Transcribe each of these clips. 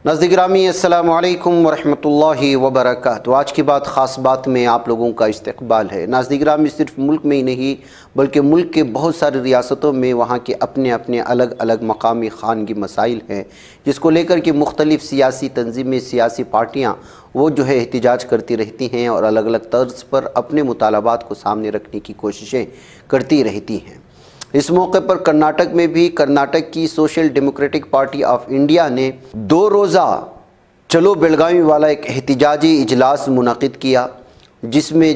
ناظرین گرامی السلام علیکم ورحمۃ اللہ وبرکاتہ۔ آج کی بات خاص بات میں آپ لوگوں کا استقبال ہے۔ ناظرین گرامی، صرف ملک میں ہی نہیں بلکہ ملک کے بہت ساری ریاستوں میں وہاں کے اپنے اپنے الگ الگ مقامی خانگی مسائل ہیں، جس کو لے کر کے مختلف سیاسی تنظیمیں، سیاسی پارٹیاں وہ احتجاج کرتی رہتی ہیں اور الگ الگ طرز پر اپنے مطالبات کو سامنے رکھنے کی کوششیں کرتی رہتی ہیں۔ اس موقع پر کرناٹک میں بھی کرناٹک کی social democratic party of India نے 2 روزہ چلو بیلگاوی والا ایک احتجاجی اجلاس منعقد کیا، جس میں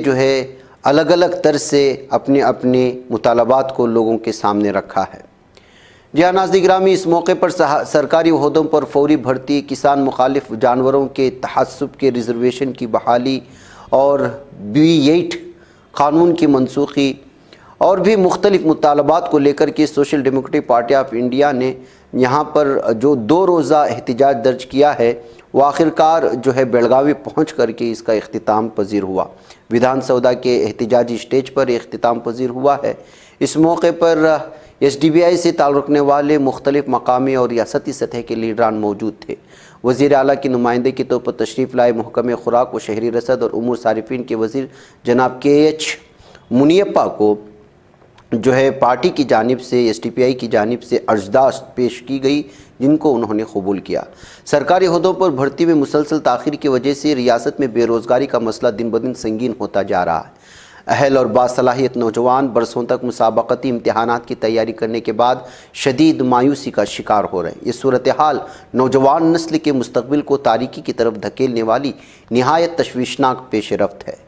الگ الگ طرز سے اپنے اپنے مطالبات کو لوگوں کے سامنے رکھا ہے۔ جی ہاں ناظرین گرامی، اس موقع پر سرکاری عہدوں پر فوری بھرتی، کسان مخالف جانوروں کے تعصب کے ریزرویشن کی بحالی اور B8 قانون کی منسوخی اور بھی مختلف مطالبات کو لے کر کے social democratic party of India نے یہاں پر جو 2 روزہ احتجاج درج کیا ہے، وہ آخرکار بیلگاوی پہنچ کر کے اس کا اختتام پذیر ہوا۔ ویدھان سودا کے احتجاجی سٹیج پر اختتام پذیر ہوا ہے۔ اس موقع پر SDBI سے تعلق رکھنے والے مختلف مقامی اور ریاستی سطح کے لیڈران موجود تھے۔ وزیر اعلیٰ کی نمائندے کے طور پر تشریف لائے محکمہ خوراک و شہری رسد اور امور صارفین کے وزیر جناب KH منیپا کو پارٹی کی جانب سے SDPI کی جانب سے عرضداشت پیش کی گئی، جن کو انہوں نے قبول کیا۔ سرکاری عہدوں پر بھرتی میں مسلسل تاخیر کی وجہ سے ریاست میں بے روزگاری کا مسئلہ دن بدن سنگین ہوتا جا رہا ہے۔ اہل اور باصلاحیت نوجوان برسوں تک مسابقتی امتحانات کی تیاری کرنے کے بعد شدید مایوسی کا شکار ہو رہے ہیں۔ یہ صورتحال نوجوان نسل کے مستقبل کو تاریکی کی طرف دھکیلنے والی نہایت تشویشناک پیش رفت ہے۔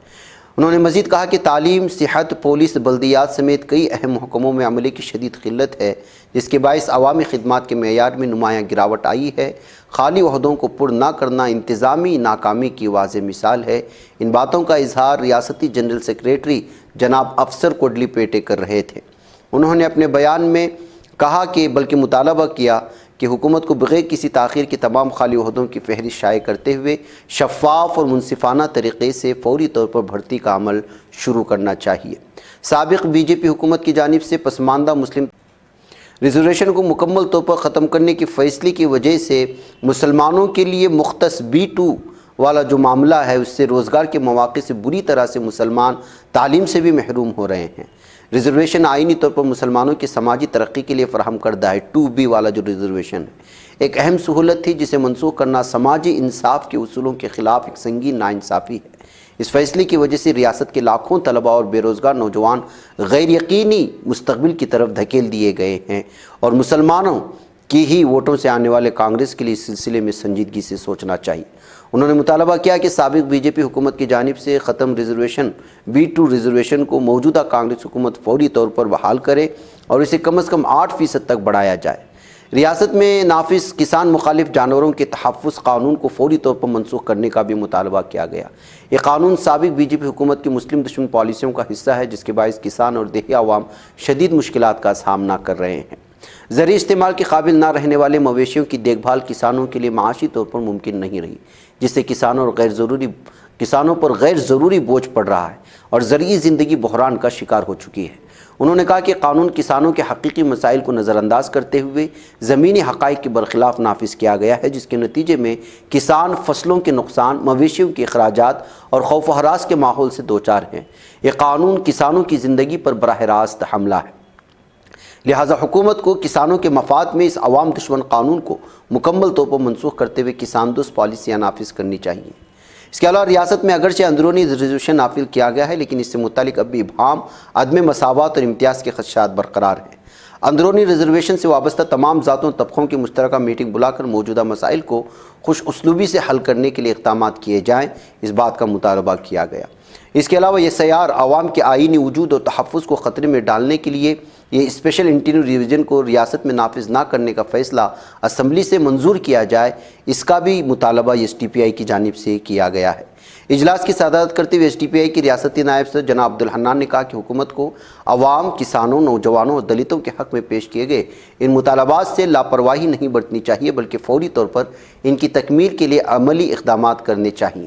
انہوں نے مزید کہا کہ تعلیم، صحت، پولیس، بلدیات سمیت کئی اہم محکموں میں عملے کی شدید قلت ہے، جس کے باعث عوامی خدمات کے معیار میں نمایاں گراوٹ آئی ہے۔ خالی عہدوں کو پر نہ کرنا انتظامی ناکامی کی واضح مثال ہے۔ ان باتوں کا اظہار ریاستی جنرل سیکریٹری جناب افسر کوڈلی پیٹے کر رہے تھے۔ انہوں نے اپنے بیان میں کہا کہ بلکہ مطالبہ کیا کہ حکومت کو بغیر کسی تاخیر کے تمام خالی عہدوں کی فہرست شائع کرتے ہوئے شفاف اور منصفانہ طریقے سے فوری طور پر بھرتی کا عمل شروع کرنا چاہیے۔ سابق BJP حکومت کی جانب سے پسماندہ مسلم ریزرویشن کو مکمل طور پر ختم کرنے کے فیصلے کی وجہ سے مسلمانوں کے لیے مختص B2 والا جو معاملہ ہے، اس سے روزگار کے مواقع سے بری طرح سے مسلمان تعلیم سے بھی محروم ہو رہے ہیں۔ ریزرویشن آئینی طور پر مسلمانوں کی سماجی ترقی کے لیے فراہم کردہ ہے۔ 2B والا جو ریزرویشن ہے، ایک اہم سہولت تھی جسے منسوخ کرنا سماجی انصاف کے اصولوں کے خلاف ایک سنگین ناانصافی ہے۔ اس فیصلے کی وجہ سے ریاست کے لاکھوں طلباء اور بے روزگار نوجوان غیر یقینی مستقبل کی طرف دھکیل دیے گئے ہیں، اور مسلمانوں کی ہی ووٹوں سے آنے والے کانگریس کے لیے اس سلسلے میں سنجیدگی سے سوچنا چاہیے۔ انہوں نے مطالبہ کیا کہ سابق BJP حکومت کی جانب سے ختم ریزرویشن B2 ریزرویشن کو موجودہ کانگریس حکومت فوری طور پر بحال کرے اور اسے کم از کم 8% تک بڑھایا جائے۔ ریاست میں نافذ کسان مخالف جانوروں کے تحفظ قانون کو فوری طور پر منسوخ کرنے کا بھی مطالبہ کیا گیا۔ یہ قانون سابق BJP حکومت کی مسلم دشمن پالیسیوں کا حصہ ہے، جس کے باعث کسان اور دیہی عوام شدید مشکلات کا سامنا کر رہے ہیں۔ زرعی استعمال کے قابل نہ رہنے والے مویشیوں کی دیکھ بھال کسانوں کے لیے معاشی طور پر ممکن نہیں رہی، جس سے کسانوں پر غیر ضروری بوجھ پڑ رہا ہے اور زرعی زندگی بحران کا شکار ہو چکی ہے۔ انہوں نے کہا کہ قانون کسانوں کے حقیقی مسائل کو نظر انداز کرتے ہوئے زمینی حقائق کے برخلاف نافذ کیا گیا ہے، جس کے نتیجے میں کسان فصلوں کے نقصان، مویشیوں کے اخراجات اور خوف و ہراس کے ماحول سے دوچار ہیں۔ یہ قانون کسانوں کی زندگی پر براہ راست حملہ ہے، لہٰذا حکومت کو کسانوں کے مفاد میں اس عوام دشمن قانون کو مکمل طور پر منسوخ کرتے ہوئے کسان دوست پالیسیاں نافذ کرنی چاہیے۔ اس کے علاوہ ریاست میں اگرچہ اندرونی ریزرویشن نافذ کیا گیا ہے، لیکن اس سے متعلق اب بھی ابہام، عدم مساوات اور امتیاز کے خدشات برقرار ہیں۔ اندرونی ریزرویشن سے وابستہ تمام ذاتوں اور طبقوں کی مشترکہ میٹنگ بلا کر موجودہ مسائل کو خوش اسلوبی سے حل کرنے کے لیے اقدامات کیے جائیں، اس بات کا مطالبہ کیا گیا۔ اس کے علاوہ یہ SIR عوام کے آئینی وجود اور تحفظ کو خطرے میں ڈالنے کے لیے یہ اسپیشل انٹینیو ریویژن کو ریاست میں نافذ نہ کرنے کا فیصلہ اسمبلی سے منظور کیا جائے، اس کا بھی مطالبہ SDPI کی جانب سے کیا گیا ہے۔ اجلاس کی صدارت کرتے ہوئے SDPI کی ریاستی نائب صدر جناب عبدالحنان نے کہا کہ حکومت کو عوام، کسانوں، نوجوانوں اور دلتوں کے حق میں پیش کیے گئے ان مطالبات سے لاپرواہی نہیں برتنی چاہیے، بلکہ فوری طور پر ان کی تکمیل کے لیے عملی اقدامات کرنے چاہیے۔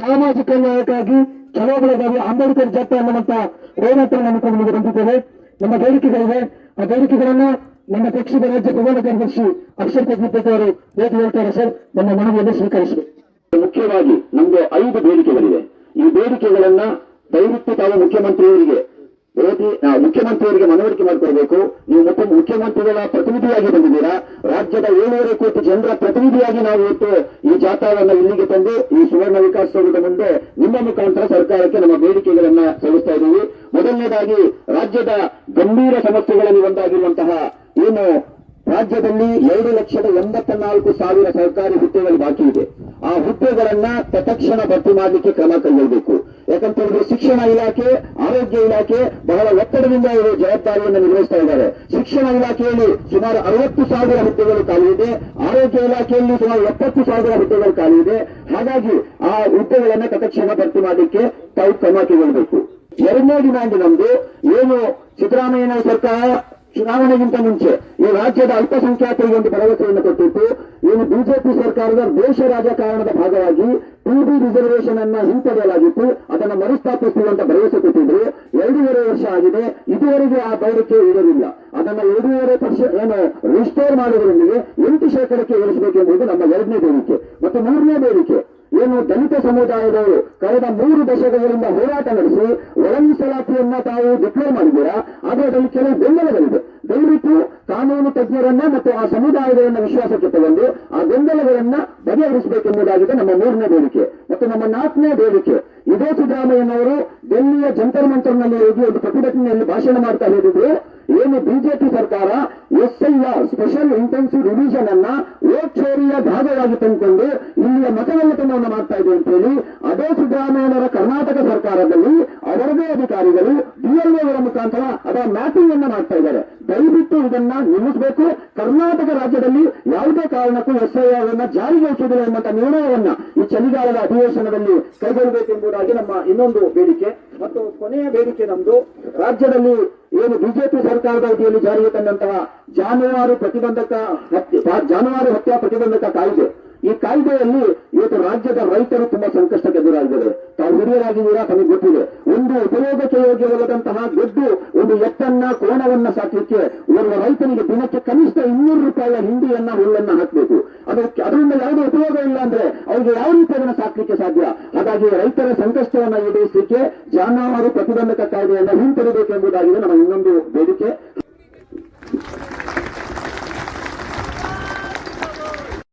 ಸಾಮಾಜಿಕ ನ್ಯಾಯಕ್ಕಾಗಿ ಚಳವಳಿಗಾಗಿ ಅಂಬೇಡ್ಕರ್ ಜಾತ್ರೆ ಅನ್ನುವಂತ ಹೋರಾಟವನ್ನು ನಮಗೆ ಬಂದಿದ್ದೇವೆ. ನಮ್ಮ ಬೇಡಿಕೆಗಳಿವೆ. ಆ ಬೇಡಿಕೆಗಳನ್ನ ನಮ್ಮ ಪಕ್ಷದ ರಾಜ್ಯ ಪ್ರಧಾನ ಕಾರ್ಯದರ್ಶಿ ಅಕ್ಷರ್ ಕದ್ಮಪೇಟೆ ಅವರು ಭೇಟಿ ಹೇಳ್ತಾರೆ. ಸರ್, ನಮ್ಮ ಮನವಿಯನ್ನು ಸ್ವೀಕರಿಸಬೇಕು. ಮುಖ್ಯವಾಗಿ ನಮ್ದು 5 ಬೇಡಿಕೆಗಳಿವೆ. ಈ ಬೇಡಿಕೆಗಳನ್ನ ದಯವಿಟ್ಟು ತಾವು ಮುಖ್ಯಮಂತ್ರಿಯವರಿಗೆ ಮನವರಿಕೆ ಮಾಡಿಕೊಡ್ಬೇಕು. ನೀವು ಮುಖ್ಯಮಂತ್ರಿಗಳ ಪ್ರತಿನಿಧಿಯಾಗಿ ಬಂದಿದ್ದೀರಾ. ರಾಜ್ಯದ 7.5 ಕೋಟಿ ಜನರ ಪ್ರತಿನಿಧಿಯಾಗಿ ನಾವು ಇವತ್ತು ಈ ಜಾಥಾವನ್ನು ಇಲ್ಲಿಗೆ ತಂದು ಈ ಸುವರ್ಣ ವಿಕಾಸಸೌಧದ ಮುಂದೆ ನಿಮ್ಮ ಮುಖಾಂತರ ಸರ್ಕಾರಕ್ಕೆ ನಮ್ಮ ಬೇಡಿಕೆಗಳನ್ನ ಸಲ್ಲಿಸ್ತಾ ಇದ್ದೀವಿ. ಮೊದಲನೇದಾಗಿ ರಾಜ್ಯದ ಗಂಭೀರ ಸಮಸ್ಯೆಗಳಲ್ಲಿ ಒಂದಾಗಿರುವಂತಹ ಏನು ರಾಜ್ಯದಲ್ಲಿ 2,84,000 ಸರ್ಕಾರಿ ಹುದ್ದೆಗಳು ಬಾಕಿ ಇದೆ. ಆ ಹುದ್ದೆಗಳನ್ನ ತತ್ಕ್ಷಣ ಭರ್ತಿ ಮಾಡಲಿಕ್ಕೆ ಕ್ರಮ ಕೈಗೊಳ್ಳಬೇಕು. ಯಾಕಂತಂದ್ರೆ ಶಿಕ್ಷಣ ಇಲಾಖೆ, ಆರೋಗ್ಯ ಇಲಾಖೆ ಬಹಳ ಒತ್ತಡದಿಂದ ಇವರು ಜವಾಬ್ದಾರಿಯನ್ನು ನಿರ್ವಹಿಸ್ತಾ ಇದ್ದಾರೆ. ಶಿಕ್ಷಣ ಇಲಾಖೆಯಲ್ಲಿ ಸುಮಾರು 60,000 ಹುದ್ದೆಗಳು ಖಾಲಿ ಇದೆ. ಆರೋಗ್ಯ ಇಲಾಖೆಯಲ್ಲಿ ಸುಮಾರು 70,000 ಹುದ್ದೆಗಳು ಖಾಲಿ ಇದೆ. ಹಾಗಾಗಿ ಆ ಹುದ್ದೆಗಳನ್ನ ತತ್ಕ್ಷಣ ಭರ್ತಿ ಮಾಡಲಿಕ್ಕೆ ತಾವು ಕ್ರಮ ಕೈಗೊಳ್ಳಬೇಕು. ಎರಡನೇ ಡಿಮ್ಯಾಂಡ್ ನಮ್ದು ಏನು ಸಿದ್ದರಾಮಯ್ಯ ಸರ್ಕಾರ ಚುನಾವಣೆಗಿಂತ ಮುಂಚೆ ಈ ರಾಜ್ಯದ ಅಲ್ಪಸಂಖ್ಯಾತರಿಗೆ ಒಂದು ಭರವಸೆಯನ್ನು ಕೊಟ್ಟಿತ್ತು. ಏನು ಬಿಜೆಪಿ ಸರ್ಕಾರದ ದೇಶ ರಾಜಕಾರಣದ ಭಾಗವಾಗಿ 2B ರಿಸರ್ವೇಶನ್ ಅನ್ನ ಹಿಂಪಡೆಯಲಾಗಿತ್ತು. ಅದನ್ನು ಮರುಸ್ಥಾಪಿಸುವಂತ ಭರವಸೆ ಕೊಟ್ಟಿದ್ರು. 2.5 ವರ್ಷ ಆಗಿದೆ. ಇದುವರೆಗೆ ಆ ಬೇಡಿಕೆ ಈಡೇರಿಲ್ಲ. ಅದನ್ನ 2.5% ಏನು ರಿಸ್ಟೋರ್ ಮಾಡುವುದರೊಂದಿಗೆ 8% ಏರಿಸಬೇಕೆಂಬುದು ನಮ್ಮ 2ನೇ ಬೇಡಿಕೆ. ಮತ್ತು 3ನೇ ಬೇಡಿಕೆ ಏನು ದಲಿತ ಸಮುದಾಯದವರು ಕಳೆದ 3 ದಶಕಗಳಿಂದ ಹೋರಾಟ ನಡೆಸಿ ಒಳ ಮೀಸಲಾತಿಯನ್ನ ತಾವು ಡಿಕ್ಲೇರ್ ಮಾಡಿದ್ದೀರಾ. ಆದರೆ ಅದರಲ್ಲಿ ಕೆಲವು ಗೊಂದಲಗಳಿದೆ. ದಯವಿಟ್ಟು ಕಾನೂನು ತಜ್ಞರನ್ನ ಮತ್ತು ಆ ಸಮುದಾಯಗಳನ್ನ ವಿಶ್ವಾಸಕ್ಕೆ ತಗೊಂಡು ಆ ಗೊಂದಲಗಳನ್ನ ಬಗೆಹರಿಸಬೇಕೆಂಬುದಾಗಿದೆ ನಮ್ಮ 3ನೇ ಬೇಡಿಕೆ. ಮತ್ತು ನಮ್ಮ 4ನೇ ಬೇಡಿಕೆ, ಇದೇ ಸಿದ್ದರಾಮಯ್ಯನವರು ಡೆಲ್ಲಿಯ ಜಂತರ್ ಮಂತರ್ನಲ್ಲಿ ಹೋಗಿ ಒಂದು ಪ್ರತಿಭಟನೆಯಲ್ಲಿ ಭಾಷಣ ಮಾಡ್ತಾ ಹೇಳಿದ್ರು, ಏನು ಬಿಜೆಪಿ ಸರ್ಕಾರ SIR ಸ್ಪೆಷಲ್ ಇಂಟೆನ್ಸಿವ್ ರಿವಿಷನ್ ಅನ್ನ ವೋಟ್ ಚೋರಿಯ ಭಾಗವಾಗಿ ತಂದುಕೊಂಡು ಇಲ್ಲಿಯ ಮತಗಳ್ಳತನವನ್ನು ಮಾಡ್ತಾ ಇದೆ ಅಂತ ಹೇಳಿ ಅದೇ ಸಿದ್ದರಾಮಯ್ಯನವರ ಕರ್ನಾಟಕ ಸರ್ಕಾರದಲ್ಲಿ ಅವರದೇ ಅಧಿಕಾರಿಗಳು DLOಗಳ ಮುಖಾಂತರ ಅದರ ಮ್ಯಾಪಿಂಗ್ ಅನ್ನ ಮಾಡ್ತಾ ಇದ್ದಾರೆ. ದಯವಿಟ್ಟು ಇದನ್ನ ನಿಲ್ಲಿಸಬೇಕು. ಕರ್ನಾಟಕ ರಾಜ್ಯದಲ್ಲಿ ಯಾವುದೇ ಕಾರಣಕ್ಕೂ SIR ಅನ್ನ ಜಾರಿಗೊಳಿಸುವುದಿಲ್ಲ ಎಂಬಂತ ನಿರ್ಣಯವನ್ನ ಈ ಚಳಿಗಾಲದ ಅಧಿವೇಶನದಲ್ಲಿ ಕೈಗೊಳ್ಳಬೇಕೆಂಬುದಾಗಿ ನಮ್ಮ ಇನ್ನೊಂದು ಬೇಡಿಕೆ. ಮತ್ತು ಕೊನೆಯ ಬೇಡಿಕೆ ನಮ್ದು ರಾಜ್ಯದಲ್ಲಿ ಏನು ಬಿಜೆಪಿ ಸರ್ಕಾರದ ಅವಧಿಯಲ್ಲಿ ಜಾರಿಗೆ ತಂದಂತಹ ಜಾನುವಾರು ಹತ್ಯಾ ಪ್ರತಿಬಂಧಕ ಕಾಯ್ದೆ, ಈ ಕಾಯ್ದೆಯಲ್ಲಿ ಇವತ್ತು ರಾಜ್ಯದ ರೈತರು ತುಂಬಾ ಸಂಕಷ್ಟಕ್ಕೆ ಎದುರಾಗಿದ್ದಾರೆ. ತಾವು ಹಿರಿಯರಾಗಿದ್ದೀರಾ, ತಮಗೆ ಗೊತ್ತಿದೆ. ಒಂದು ಉಪಯೋಗಕ್ಕೆ ಯೋಗ್ಯವಲ್ಲದಂತಹ ದೊಡ್ಡ ಒಂದು ಎತ್ತನ್ನ ಕೋಣವನ್ನ ಸಾಕಲಿಕ್ಕೆ ಓರ್ವ ರೈತನಿಗೆ ದಿನಕ್ಕೆ ಕನಿಷ್ಠ 200 ರೂಪಾಯಿಯ ಹಿಂಡಿಯನ್ನ ಹುಲ್ಲನ್ನ ಹಾಕಬೇಕು. ಅದರಿಂದ ಯಾವುದೇ ಉಪಯೋಗ ಇಲ್ಲ ಅಂದ್ರೆ ಅವರಿಗೆ ಯಾವ ರೀತಿ ಅದನ್ನು ಸಾಕಲಿಕ್ಕೆ ಸಾಧ್ಯ? ಹಾಗಾಗಿ ರೈತರ ಸಂಕಷ್ಟವನ್ನ ಈಡೇರಿಸಲಿಕ್ಕೆ ಜಾನುವಾರು ಪ್ರತಿಬಂಧಕ ಕಾಯ್ದೆಯನ್ನ ಹಿಂಪಡೆಯಬೇಕೆಂಬುದಾಗಿದೆ ನಮ್ಮ ಇನ್ನೊಂದು ಬೇಡಿಕೆ.